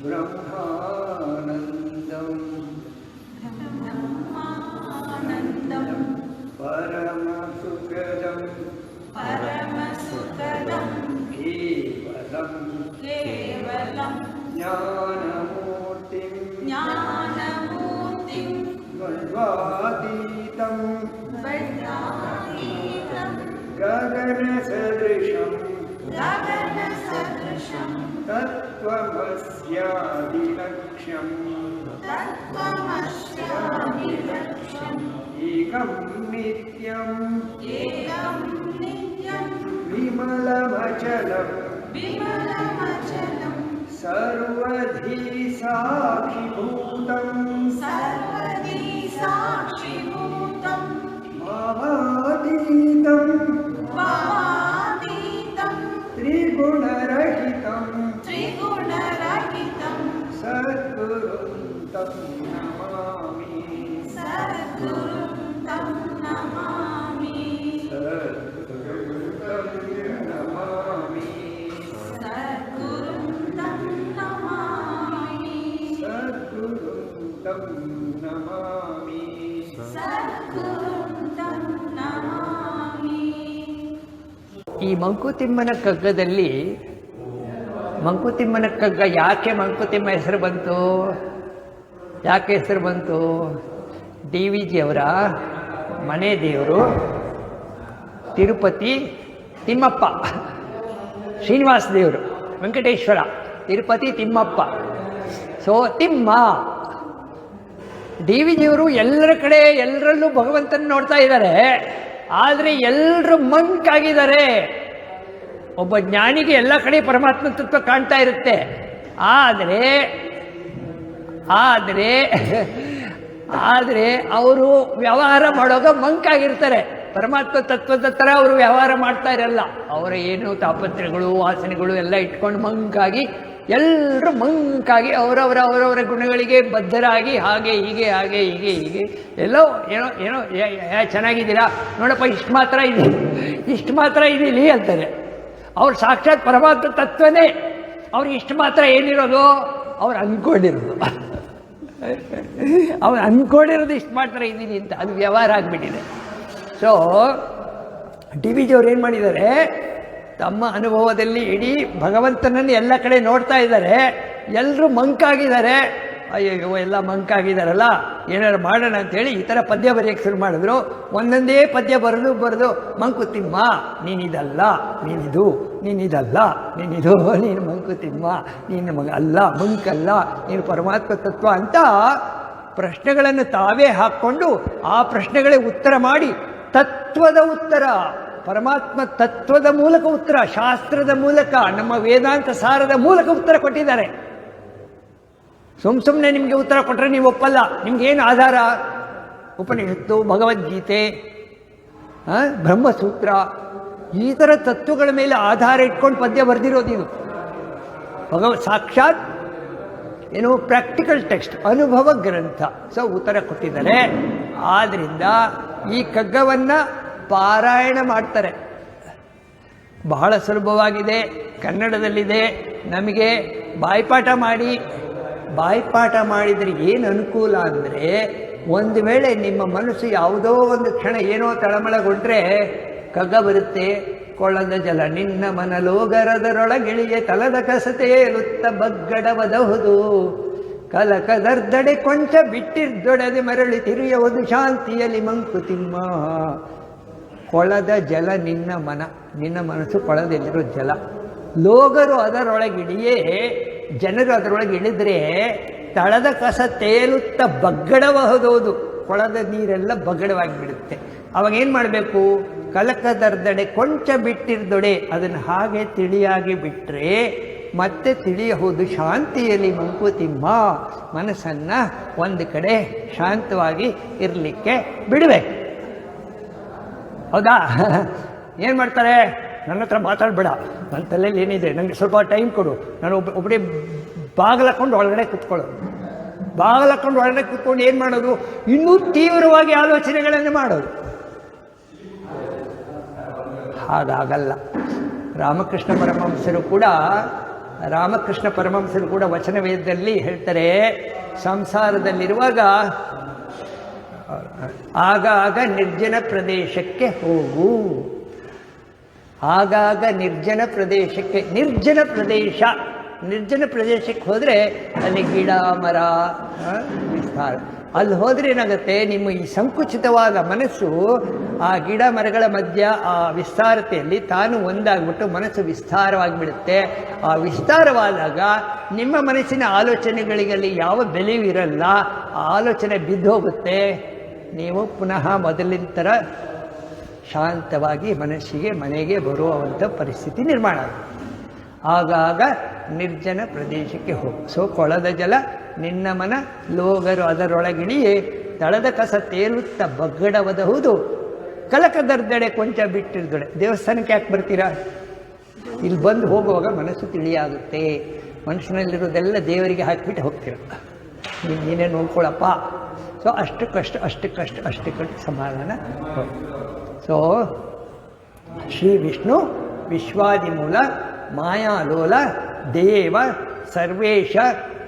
ಬ್ರಹ್ಮಾನಂದಂ ಪರಮಸುಖದಂ ಕೇವಲಂ ಜ್ಞಾನಮೂರ್ತಿಂ ದ್ವಂದ್ವಾತೀತಂ ಗಗನಸದೃಶಂ ತತ್ವಮಸ್ಯಾದಿಲಕ್ಷ್ಯಂ ಏಕಂ ನಿತ್ಯಂ ವಿಮಲಮಚಲಂ ಸರ್ವಧಿ ಸಾಕ್ಷಿಭೂತಂ ಭಾವಾತೀತಂ ತ್ರಿಗುಣರಹಿತಂ ಸದ್ಗುರುಂ ತಂ ನಮಾಮಿ ಈ ಮಂಕುತಿಮ್ಮನ ಕಗ್ಗದಲ್ಲಿ ಮಂಕುತಿಮ್ಮನ ಕಗ್ಗ ಯಾಕೆ ಮಂಕುತಿಮ್ಮ ಹೆಸರು ಬಂತು? ಯಾಕೆ ಹೆಸರು ಬಂತು? ಡಿ ವಿ ಜಿಯವರ ಮನೆ ದೇವರು ತಿರುಪತಿ ತಿಮ್ಮಪ್ಪ, ಶ್ರೀನಿವಾಸ ದೇವರು Venkateshwara, Tirupati Timmappa. So Timma D V ಜಿಯವರು ಎಲ್ಲರ ಕಡೆ ಎಲ್ಲರಲ್ಲೂ ಭಗವಂತನ ನೋಡ್ತಾ ಇದ್ದಾರೆ, ಆದರೆ ಎಲ್ಲರೂ ಮಂಕಾಗಿದ್ದಾರೆ. ಒಬ್ಬ ಜ್ಞಾನಿಗೆ ಎಲ್ಲ ಕಡೆ ಪರಮಾತ್ಮ ತತ್ವ ಕಾಣ್ತಾ ಇರುತ್ತೆ, ಆದರೆ ಅವರು ವ್ಯವಹಾರ ಮಾಡುವಾಗ ಮಂಕಾಗಿರ್ತಾರೆ. ಪರಮಾತ್ಮ ತತ್ವದ ಥರ ಅವರು ವ್ಯವಹಾರ ಮಾಡ್ತಾ ಇರಲ್ಲ. ಅವರ ಏನು ತಾಪತ್ರೆಗಳು ವಾಸನೆಗಳು ಎಲ್ಲ ಇಟ್ಕೊಂಡು ಮಂಕಾಗಿ, ಎಲ್ಲರೂ ಮಂಕಾಗಿ ಅವರವರ ಗುಣಗಳಿಗೆ ಬದ್ಧರಾಗಿ ಹಾಗೆ ಹೀಗೆ ಎಲ್ಲೋ ಏನೋ ಚೆನ್ನಾಗಿದ್ದೀರಾ ನೋಡಪ್ಪ, ಇಷ್ಟು ಮಾತ್ರ ಇದೀನಿ ಅಂತಾರೆ. ಅವ್ರು ಸಾಕ್ಷಾತ್ ಪರಮಾತ್ಮ ತತ್ವನೇ. ಅವ್ರಿಗೆ ಇಷ್ಟು ಮಾತ್ರ ಏನಿರೋದು? ಅವ್ರು ಅಂದ್ಕೊಂಡಿರೋದು ಇಷ್ಟು ಮಾತ್ರ ಇದ್ದೀನಿ ಅಂತ, ಅದು ವ್ಯವಹಾರ ಆಗಿಬಿಟ್ಟಿದೆ. ಸೊ ಡಿ ವಿ ಜಿಯವ್ರು ಏನು ಮಾಡಿದ್ದಾರೆ, ತಮ್ಮ ಅನುಭವದಲ್ಲಿ ಇಡೀ ಭಗವಂತನನ್ನು ಎಲ್ಲ ಕಡೆ ನೋಡ್ತಾ ಇದ್ದಾರೆ. ಎಲ್ಲರೂ ಮಂಕಾಗಿದ್ದಾರೆ. ಅಯ್ಯೋ ಎಲ್ಲ ಮಂಕಾಗಿದ್ದಾರಲ್ಲ, ಏನಾರು ಮಾಡೋಣ ಅಂಥೇಳಿ ಈ ಥರ ಪದ್ಯ ಬರೆಯೋಕ್ಕೆ ಶುರು ಮಾಡಿದ್ರು. ಒಂದೊಂದೇ ಪದ್ಯ ಬರೆದು ಮಂಕುತಿಮ್ಮ ನೀನಿದಲ್ಲ, ನೀನಿದು, ನೀನಿದಲ್ಲ, ನೀನಿದು, ನೀನು ಮಂಕುತಿಮ್ಮ, ನೀನು ಅಲ್ಲ, ಮಂಕಲ್ಲ, ನೀನು ಪರಮಾತ್ಮ ತತ್ವ ಅಂತ ಪ್ರಶ್ನೆಗಳನ್ನು ತಾವೇ ಹಾಕ್ಕೊಂಡು ಆ ಪ್ರಶ್ನೆಗಳಿಗೆ ಉತ್ತರ ಮಾಡಿ, ತತ್ವದ ಉತ್ತರ, ಪರಮಾತ್ಮ ತತ್ವದ ಮೂಲಕ ಉತ್ತರ, ಶಾಸ್ತ್ರದ ಮೂಲಕ, ನಮ್ಮ ವೇದಾಂತ ಸಾರದ ಮೂಲಕ ಉತ್ತರ ಕೊಟ್ಟಿದ್ದಾರೆ. ಸುಮ್ಮನೆ ನಿಮಗೆ ಉತ್ತರ ಕೊಟ್ಟರೆ ನೀವು ಒಪ್ಪಲ್ಲ. ನಿಮ್ಗೇನು ಆಧಾರ? ಉಪನಿಷತ್ತು, ಭಗವದ್ಗೀತೆ, ಬ್ರಹ್ಮಸೂತ್ರ, ಈ ಥರ ತತ್ವಗಳ ಮೇಲೆ ಆಧಾರ ಇಟ್ಕೊಂಡು ಪದ್ಯ ಬರೆದಿರೋದು ಇದು. ಸಾಕ್ಷಾತ್ ಏನು ಪ್ರಾಕ್ಟಿಕಲ್ ಟೆಕ್ಸ್ಟ್, ಅನುಭವ ಗ್ರಂಥ. ಸೊ ಉತ್ತರ ಕೊಟ್ಟಿದ್ದಾರೆ. ಆದ್ದರಿಂದ ಈ ಕಗ್ಗವನ್ನು ಪಾರಾಯಣ ಮಾಡ್ತಾರೆ. ಬಹಳ ಸುಲಭವಾಗಿದೆ, ಕನ್ನಡದಲ್ಲಿದೆ. ನಮಗೆ ಬಾಯ್ಪಾಠ ಮಾಡಿದರೆ ಏನು ಅನುಕೂಲ ಅಂದರೆ, ಒಂದು ವೇಳೆ ನಿಮ್ಮ ಮನಸ್ಸು ಯಾವುದೋ ಒಂದು ಕ್ಷಣ ಏನೋ ತಳಮಳಗೊಂಡ್ರೆ ಕಗ್ಗ ಬರುತ್ತೆ. ಕೊಳ್ಳದ ಜಲ ನಿನ್ನ ಮನಲೋಗರದರೊಳಗಿಳಿಯ ತಲದ ಕಸತೆಯೇಲುತ್ತ ಬಗ್ಗಡವದಹುದು ಕಲಕದರ್ದಡೆ ಕೊಂಚ ಬಿಟ್ಟಿರ್ದೊಡದೆ ಮರಳಿ ತಿರುಯುವುದು ಶಾಂತಿಯಲ್ಲಿ ಮಂಕುತಿಮ್ಮ. ಕೊಳದ ಜಲ ನಿನ್ನ ಮನಸ್ಸು ಕೊಳದಲ್ಲಿರೋ ಜಲ. ಲೋಗರು ಅದರೊಳಗಿಳಿಯೇ, ಜನರು ಅದರೊಳಗೆ ಇಳಿದ್ರೆ ತಳದ ಕಸ ತೇಲುತ್ತ ಬಗ್ಗಡಬಹುದು. ಕೊಳದ ನೀರೆಲ್ಲ ಬಗ್ಗಡವಾಗಿ ಬಿಡುತ್ತೆ. ಅವಾಗ ಏನು ಮಾಡಬೇಕು? ಕಲಕದರ್ದಡೆ ಕೊಂಚ ಬಿಟ್ಟಿರ್ದೊಡೆ, ಅದನ್ನು ಹಾಗೆ ತಿಳಿಯಾಗಿ ಬಿಟ್ಟರೆ ಮತ್ತೆ ತಿಳಿಯಬಹುದು ಶಾಂತಿಯಲ್ಲಿ ಮಂಕುತಿಮ್ಮ. ಮನಸ್ಸನ್ನು ಒಂದು ಕಡೆ ಶಾಂತವಾಗಿ ಇರಲಿಕ್ಕೆ ಬಿಡಬೇಕು. ಹೌದಾ? ಏನು ಮಾಡ್ತಾರೆ? ನನ್ನ ಹತ್ರ ಮಾತಾಡಬೇಡ, ನನ್ನ ತಲೆಯಲ್ಲಿ ಏನಿದೆ, ನನಗೆ ಸ್ವಲ್ಪ ಟೈಮ್ ಕೊಡು, ನಾನು ಒಬ್ಬರೇ ಬಾಗಿಲಾಕೊಂಡು ಒಳಗಡೆ ಕೂತ್ಕೊಳ್ಳೋದು. ಬಾಗಿಲಾಕೊಂಡು ಒಳಗಡೆ ಕೂತ್ಕೊಂಡು ಏನು ಮಾಡೋದು? ಇನ್ನೂ ತೀವ್ರವಾಗಿ ಆಲೋಚನೆಗಳನ್ನು ಮಾಡೋದು. ಹಾಗಾಗಲ್ಲ. ರಾಮಕೃಷ್ಣ ಪರಮಹಂಸರು ಕೂಡ ರಾಮಕೃಷ್ಣ ಪರಮಹಂಸರು ಕೂಡ ವಚನ ವೇದದಲ್ಲಿ ಹೇಳ್ತಾರೆ, ಸಂಸಾರದಲ್ಲಿರುವಾಗ ಆಗಾಗ ನಿರ್ಜನ ಪ್ರದೇಶಕ್ಕೆ ಹೋಗು. ಆಗಾಗ ನಿರ್ಜನ ಪ್ರದೇಶಕ್ಕೆ, ನಿರ್ಜನ ಪ್ರದೇಶಕ್ಕೆ ಹೋದರೆ ಅಲ್ಲಿ ಗಿಡ ಮರ ವಿಸ್ತಾರ. ಅಲ್ಲಿ ಹೋದರೆ ಏನಾಗುತ್ತೆ, ನಿಮ್ಮ ಈ ಸಂಕುಚಿತವಾದ ಮನಸ್ಸು ಆ ಗಿಡ ಮರಗಳ ಮಧ್ಯ ಆ ವಿಸ್ತಾರತೆಯಲ್ಲಿ ತಾನು ಒಂದಾಗ್ಬಿಟ್ಟು ಮನಸ್ಸು ವಿಸ್ತಾರವಾಗಿಬಿಡುತ್ತೆ. ಆ ವಿಸ್ತಾರವಾದಾಗ ನಿಮ್ಮ ಮನಸ್ಸಿನ ಆಲೋಚನೆಗಳಿಗಲ್ಲಿ ಯಾವ ಬೆಲೆಯೂ ಇರಲ್ಲ. ಆ ಆಲೋಚನೆ ಬಿದ್ದು ಹೋಗುತ್ತೆ. ನೀವು ಪುನಃ ಮೊದಲಿನ ಥರ ಶಾಂತವಾಗಿ ಮನೆಗೆ ಬರುವಂಥ ಪರಿಸ್ಥಿತಿ ನಿರ್ಮಾಣ ಆಗುತ್ತೆ. ಆಗಾಗ ನಿರ್ಜನ ಪ್ರದೇಶಕ್ಕೆ ಹೋಗು. ಸೊ ಕೊಳದ ಜಲ ನಿನ್ನ ಮನ ಲೋಗರು ಅದರೊಳಗಿಳಿಯೇ, ತಳದ ಕಸ ತೇಲುತ್ತ ಬಗ್ಗಡವದಹುದು, ಕಲಕದರ್ದಡೆ ಕೊಂಚ ಬಿಟ್ಟಿರ್ದಡೆ. ದೇವಸ್ಥಾನಕ್ಕೆ ಯಾಕೆ ಬರ್ತೀರಾ? ಇಲ್ಲಿ ಬಂದು ಹೋಗುವಾಗ ಮನಸ್ಸು ತಿಳಿಯಾಗುತ್ತೆ. ಮನುಷ್ಯನಲ್ಲಿರೋದೆಲ್ಲ ದೇವರಿಗೆ ಹಾಕಿಬಿಟ್ಟು ಹೋಗ್ತೀರ. ನೀನೇ ನೋಡ್ಕೊಳಪ್ಪ. ಸೊ ಅಷ್ಟಕ್ಕಷ್ಟು ಸಮಾಧಾನ. ಸೊ ಶ್ರೀ ವಿಷ್ಣು ವಿಶ್ವಾದಿಮೂಲ ಮಾಯಾಲೋಲ ದೇವ ಸರ್ವೇಶ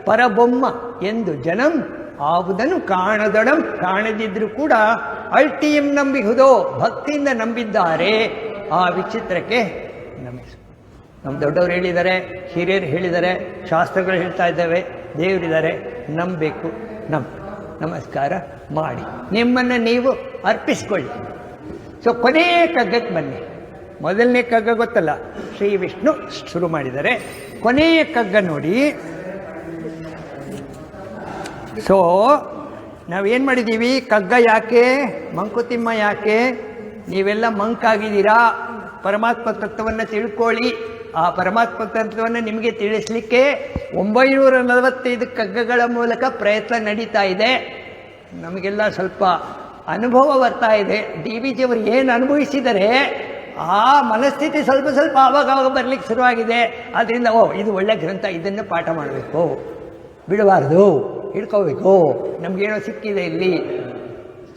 ಪರಬೊಮ್ಮ ಎಂದು ಜನಂ ಆವುದನ್ನು ಕಾಣದೊಡಂ, ಕಾಣದಿದ್ರೂ ಕೂಡ ಅಲ್ಟಿಯಂ ನಂಬಿಹುದೋ, ಭಕ್ತಿಯಿಂದ ನಂಬಿದ್ದಾರೆ. ಆ ವಿಚಿತ್ರಕ್ಕೆ ನಮಿಸು. ನಮ್ಮ ದೊಡ್ಡವರು ಹೇಳಿದ್ದಾರೆ, ಹಿರಿಯರು ಹೇಳಿದ್ದಾರೆ, ಶಾಸ್ತ್ರಗಳು ಹೇಳ್ತಾ ಇದ್ದಾವೆ, ದೇವರಿದ್ದಾರೆ, ನಂಬಬೇಕು. ನಮಸ್ಕಾರ ಮಾಡಿ ನಿಮ್ಮನ್ನು ನೀವು ಅರ್ಪಿಸ್ಕೊಳ್ಳಿ. ಸೊ ಕೊನೆಯ ಕಗ್ಗಕ್ಕೆ ಬನ್ನಿ. ಮೊದಲನೇ ಕಗ್ಗ ಗೊತ್ತಲ್ಲ, ಶ್ರೀ ವಿಷ್ಣು ಶುರು ಮಾಡಿದ್ದಾರೆ. ಕೊನೆಯ ಕಗ್ಗ ನೋಡಿ. ಸೊ ನಾವೇನು ಮಾಡಿದ್ದೀವಿ, ಕಗ್ಗ ಯಾಕೆ, ಮಂಕುತಿಮ್ಮ ಯಾಕೆ, ನೀವೆಲ್ಲ ಮಂಕಾಗಿದ್ದೀರಾ. ಪರಮಾತ್ಮ ತತ್ವವನ್ನು ತಿಳ್ಕೊಳ್ಳಿ. ಆ ಪರಮಾತ್ಮ ತತ್ವವನ್ನು ನಿಮಗೆ ತಿಳಿಸ್ಲಿಕ್ಕೆ 945 ಕಗ್ಗಗಳ ಮೂಲಕ ಪ್ರಯತ್ನ ನಡೀತಾ ಇದೆ. ನಮಗೆಲ್ಲ ಸ್ವಲ್ಪ ಅನುಭವ ಬರ್ತಾ ಇದೆ. ಡಿ ವಿ ಜಿಯವರು ಏನು ಅನುಭವಿಸಿದರೆ ಆ ಮನಸ್ಥಿತಿ ಸ್ವಲ್ಪ ಆವಾಗ ಬರಲಿಕ್ಕೆ ಶುರುವಾಗಿದೆ. ಆದ್ದರಿಂದ ಇದು ಒಳ್ಳೆ ಗ್ರಂಥ, ಇದನ್ನು ಪಾಠ ಮಾಡಬೇಕು, ಬಿಡಬಾರ್ದು, ಹಿಡ್ಕೋಬೇಕು. ನಮಗೇನೋ ಸಿಕ್ಕಿದೆ ಇಲ್ಲಿ.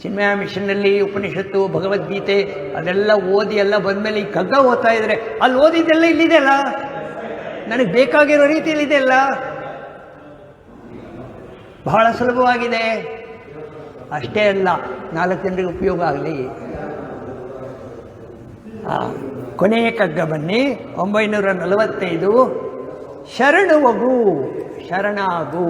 ಚಿನ್ಮಯ ಮಿಷನ್ನಲ್ಲಿ ಉಪನಿಷತ್ತು, ಭಗವದ್ಗೀತೆ ಅದೆಲ್ಲ ಓದಿ ಎಲ್ಲ ಬಂದಮೇಲೆ ಈ ಕಗ್ಗ ಓದ್ತಾ ಇದ್ರೆ ಅಲ್ಲಿ ಓದಿದ್ದೆಲ್ಲ ಇಲ್ಲಿದೆಯಲ್ಲ, ನನಗೆ ಬೇಕಾಗಿರೋ ರೀತಿಯಲ್ಲಿ ಇದೆಯಲ್ಲ, ಬಹಳ ಸುಲಭವಾಗಿದೆ. ಅಷ್ಟೇ ಅಲ್ಲ, 4 ಜನರಿಗೆ ಉಪಯೋಗ ಆಗಲಿ. ಕೊನೆಯ ಕಗ್ಗ ಬನ್ನಿ. 945 ಶರಣುವಗು, ಶರಣಾಗು.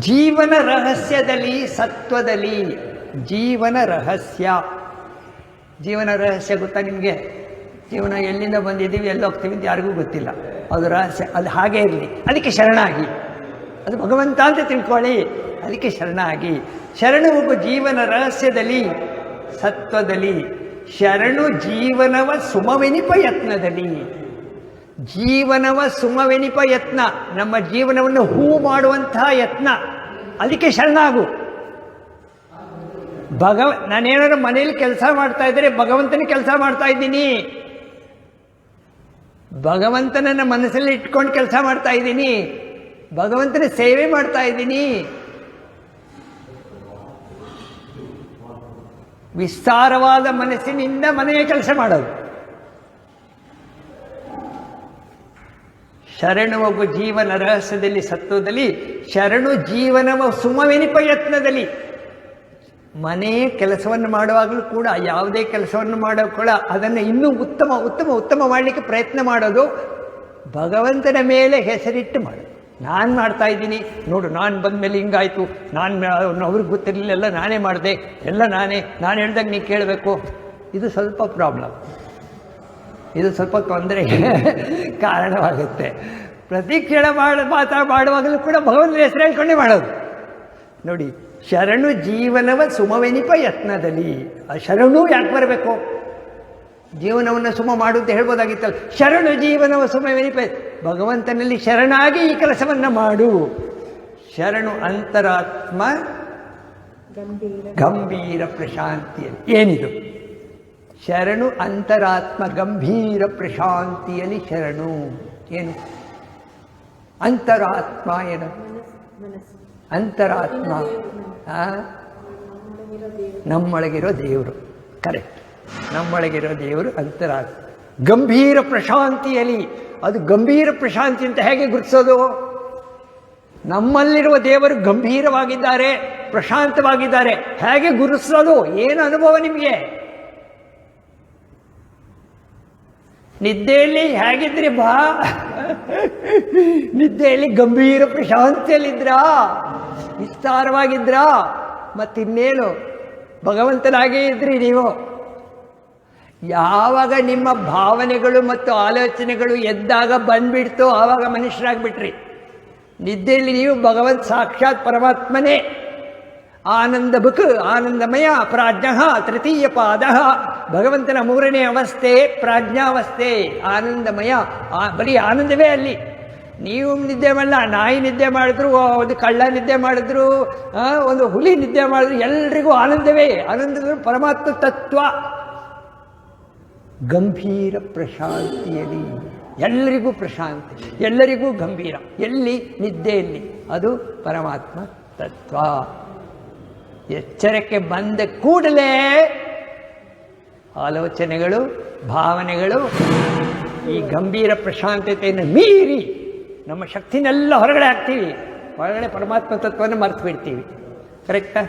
ಜೀವನ ರಹಸ್ಯದಲ್ಲಿ, ಸತ್ವದಲ್ಲಿ. ಜೀವನ ರಹಸ್ಯ ಗೊತ್ತಾ ನಿಮಗೆ? ಜೀವನ ಎಲ್ಲಿಂದ ಬಂದಿದ್ದೀವಿ, ಎಲ್ಲಿ ಹೋಗ್ತೀವಿ ಅಂತ ಯಾರಿಗೂ ಗೊತ್ತಿಲ್ಲ. ಅದು ರಹಸ್ಯ, ಅದು ಹಾಗೇ ಇರಲಿ. ಅದಕ್ಕೆ ಶರಣಾಗಿ, ಅದು ಭಗವಂತ ಅಂತ ತಿಳ್ಕೊಳ್ಳಿ. ಅದಕ್ಕೆ ಶರಣಾಗಿ. ಶರಣುವಗು ಜೀವನ ರಹಸ್ಯದಲ್ಲಿ, ಸತ್ವದಲ್ಲಿ. ಶರಣು ಜೀವನವ ಸುಮವೆನಿಪ ಯತ್ನದಲ್ಲಿ. ಜೀವನವ ಸುಮವೆನಿಪ ಯತ್ನ, ನಮ್ಮ ಜೀವನವನ್ನು ಹೂ ಮಾಡುವಂತಹ ಯತ್ನ. ಅದಕ್ಕೆ ಶರಣಾಗು. ನಾನೇನಾದ್ರು ಮನೇಲಿ ಕೆಲಸ ಮಾಡ್ತಾ ಇದ್ದರೆ ಭಗವಂತನ ಕೆಲಸ ಮಾಡ್ತಾ ಇದ್ದೀನಿ, ಭಗವಂತನನ್ನ ಮನಸ್ಸಲ್ಲಿ ಇಟ್ಕೊಂಡು ಕೆಲಸ ಮಾಡ್ತಾ ಇದ್ದೀನಿ, ಭಗವಂತನ ಸೇವೆ ಮಾಡ್ತಾ ಇದ್ದೀನಿ. ವಿಸ್ತಾರವಾದ ಮನಸ್ಸಿನಿಂದ ಮನೆಯ ಕೆಲಸ ಮಾಡೋದು. ಶರಣುವಗು ಜೀವನ ರಹಸ್ಯದಲ್ಲಿ, ಸತ್ವದಲ್ಲಿ. ಶರಣು ಜೀವನವ ಸುಮವೆನಿಪ ಯತ್ನದಲ್ಲಿ. ಮನೆ ಕೆಲಸವನ್ನು ಮಾಡುವಾಗಲೂ ಕೂಡ, ಯಾವುದೇ ಕೆಲಸವನ್ನು ಮಾಡೋ ಕೂಡ ಅದನ್ನು ಇನ್ನೂ ಉತ್ತಮ ಮಾಡಲಿಕ್ಕೆ ಪ್ರಯತ್ನ ಮಾಡೋದು. ಭಗವಂತನ ಮೇಲೆ ಹೆಸರಿಟ್ಟು ಮಾಡೋದು. ನಾನು ಮಾಡ್ತಾ ಇದ್ದೀನಿ ನೋಡು, ನಾನು ಬಂದ ಮೇಲೆ ಹಿಂಗಾಯಿತು, ಅವ್ರಿಗೆ ಗೊತ್ತಿರಲಿಲ್ಲ, ನಾನೇ ಮಾಡಿದೆ, ಎಲ್ಲ ನಾನು ಹೇಳ್ದಾಗ ನೀ ಕೇಳಬೇಕು. ಇದು ಸ್ವಲ್ಪ ಪ್ರಾಬ್ಲಮ್, ಇದು ಸ್ವಲ್ಪ ತೊಂದರೆಗೆ ಕಾರಣವಾಗುತ್ತೆ. ಪ್ರತಿ ಕ್ಷಣ ಮಾಡುವಾಗಲೂ ಕೂಡ ಭಗವಂತನ ಹೆಸರು ಹೇಳ್ಕೊಂಡೇ ಮಾಡೋದು. ನೋಡಿ, ಶರಣು ಜೀವನವ ಸುಮವೆನಿಪ ಯತ್ನದಲ್ಲಿ. ಆ ಶರಣು ಯಾಕೆ ಬರಬೇಕು? ಜೀವನವನ್ನು ಸುಮ ಮಾಡು ಅಂತ ಹೇಳ್ಬೋದಾಗಿತ್ತಲ್ಲ. ಶರಣು ಜೀವನವ ಸುಮವೆನಿಪ, ಭಗವಂತನಲ್ಲಿ ಶರಣಾಗಿ ಈ ಕೆಲಸವನ್ನು ಮಾಡು. ಶರಣು ಅಂತರಾತ್ಮ ಗಂಭೀರ ಪ್ರಶಾಂತಿಯಲ್ಲಿ. ಏನಿದು ಶರಣು? ಅಂತರಾತ್ಮ ಗಂಭೀರ ಪ್ರಶಾಂತಿಯಲ್ಲಿ ಶರಣು. ಏನು ಅಂತರಾತ್ಮ? ಏನು ಅಂತರಾತ್ಮ? ನಮ್ಮೊಳಗಿರೋ ದೇವರು. ಕರೆಕ್ಟ್, ನಮ್ಮೊಳಗಿರೋ ದೇವರು ಅಂತರಾತ್ಮ. ಗಂಭೀರ ಪ್ರಶಾಂತಿಯಲ್ಲಿ ಅದು ಗಂಭೀರ ಪ್ರಶಾಂತಿ ಅಂತ ಹೇಗೆ ಗುರುತಿಸೋದು? ನಮ್ಮಲ್ಲಿರುವ ದೇವರು ಗಂಭೀರವಾಗಿದ್ದಾರೆ, ಪ್ರಶಾಂತವಾಗಿದ್ದಾರೆ, ಹೇಗೆ ಗುರುತಿಸೋದು? ಏನು ಅನುಭವ ನಿಮಗೆ? ನಿದ್ದೆಯಲ್ಲಿ ಹೇಗಿದ್ರಿ ಬಾ? ನಿದ್ದೆಯಲ್ಲಿ ಗಂಭೀರ ಪ್ರಶಾಂತಿಯಲ್ಲಿದ್ರಾ? ವಿಸ್ತಾರವಾಗಿದ್ರಾ? ಮತ್ತಿನ್ನೇನು ಭಗವಂತನಾಗೇ ಇದ್ರಿ ನೀವು. ಯಾವಾಗ ನಿಮ್ಮ ಭಾವನೆಗಳು ಮತ್ತು ಆಲೋಚನೆಗಳು ಎದ್ದಾಗ ಬಂದ್ಬಿಡ್ತೋ ಆವಾಗ ಮನುಷ್ಯರಾಗ್ಬಿಟ್ರಿ. ನಿದ್ದೆಯಲ್ಲಿ ನೀವು ಭಗವಂತ ಸಾಕ್ಷಾತ್ ಪರಮಾತ್ಮನೇ. ಆನಂದ ಬುಕ್ ಆನಂದಮಯ ಪ್ರಾಜ್ಞ ತೃತೀಯ ಪಾದ. ಭಗವಂತನ ಮೂರನೇ ಅವಸ್ಥೆ ಪ್ರಾಜ್ಞಾವಸ್ಥೆ, ಆನಂದಮಯ. ಬರೀ ಆನಂದವೇ ಅಲ್ಲಿ. ನೀವು ನಿದ್ದೆ ಮಾಡಲ್ಲ, ನಾಯಿ ನಿದ್ದೆ ಮಾಡಿದ್ರು, ಒಂದು ಕಳ್ಳ ನಿದ್ದೆ ಮಾಡಿದ್ರು, ಒಂದು ಹುಲಿ ನಿದ್ದೆ ಮಾಡಿದ್ರು, ಎಲ್ರಿಗೂ ಆನಂದವೇ. ಆನಂದದ ಪರಮಾತ್ಮ ತತ್ವ ಗಂಭೀರ ಪ್ರಶಾಂತಿಯಲ್ಲಿ, ಎಲ್ಲರಿಗೂ ಪ್ರಶಾಂತಿ, ಎಲ್ಲರಿಗೂ ಗಂಭೀರ. ಎಲ್ಲಿ? ನಿದ್ದೆಯಲ್ಲಿ. ಅದು ಪರಮಾತ್ಮ ತತ್ವ. ಎಚ್ಚರಕ್ಕೆ ಬಂದ ಕೂಡಲೇ ಆಲೋಚನೆಗಳು, ಭಾವನೆಗಳು ಈ ಗಂಭೀರ ಪ್ರಶಾಂತತೆಯನ್ನು ಮೀರಿ ನಮ್ಮ ಶಕ್ತಿನೆಲ್ಲ ಹೊರಗಡೆ ಹಾಕ್ತೀವಿ. ಹೊರಗಡೆ ಪರಮಾತ್ಮ ತತ್ವವನ್ನು ಮರೆತು ಬಿಡ್ತೀವಿ. ಕರೆಕ್ಟಾ?